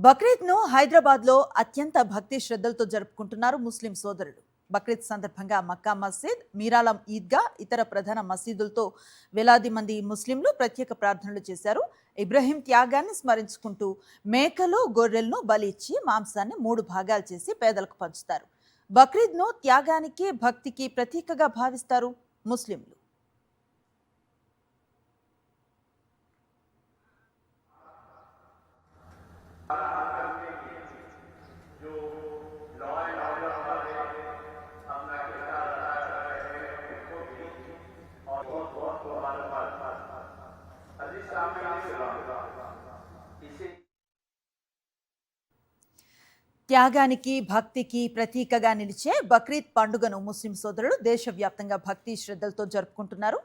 బక్రీద్ను హైదరాబాద్లో అత్యంత భక్తి శ్రద్ధలతో జరుపుకుంటున్నారు ముస్లిం సోదరులు. బక్రీద్ సందర్భంగా మక్కా మసీద్, మీరాలం ఈద్గా, ఇతర ప్రధాన మసీదులతో వేలాది మంది ముస్లింలు ప్రత్యేక ప్రార్థనలు చేశారు. ఇబ్రహీం త్యాగాన్ని స్మరించుకుంటూ మేకలు, గొర్రెలను బలి ఇచ్చి మాంసాన్ని 3 భాగాలు చేసి పేదలకు పంచుతారు. బక్రీద్ను త్యాగానికి, భక్తికి ప్రతీకగా భావిస్తారు ముస్లింలు. త్యాగానికి, భక్తికి ప్రతీకగా నిలిచే బక్రీద్ పండుగను ముస్లిం సోదరులు దేశవ్యాప్తంగా భక్తి శ్రద్ధలతో జరుపుకుంటున్నారు.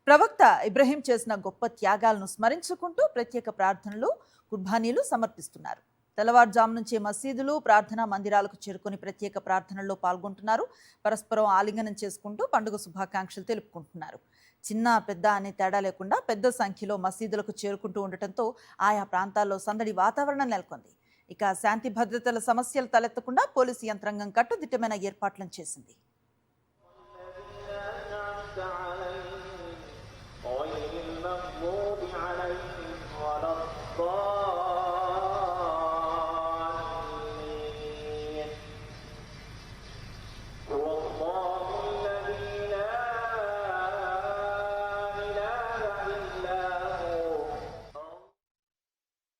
ప్రవక్త ఇబ్రహీం చేసిన గొప్ప త్యాగాలను స్మరించుకుంటూ ప్రత్యేక ప్రార్థనలు, కుర్బానీలు సమర్పిస్తున్నారు. తెల్లవారుజాము నుంచే మసీదులు, ప్రార్థనా మందిరాలకు చేరుకొని ప్రత్యేక ప్రార్థనల్లో పాల్గొంటున్నారు. పరస్పరం ఆలింగనం చేసుకుంటూ పండుగ శుభాకాంక్షలు తెలుపుకుంటున్నారు. చిన్న, పెద్ద అనే తేడా లేకుండా పెద్ద సంఖ్యలో మసీదులకు చేరుకుంటూ ఉండటంతో ఆయా ప్రాంతాల్లో సందడి వాతావరణం నెలకొంది. ఇక శాంతి భద్రతల సమస్యలు తలెత్తకుండా పోలీసు యంత్రాంగం కట్టుదిట్టమైన ఏర్పాట్లను చేసింది.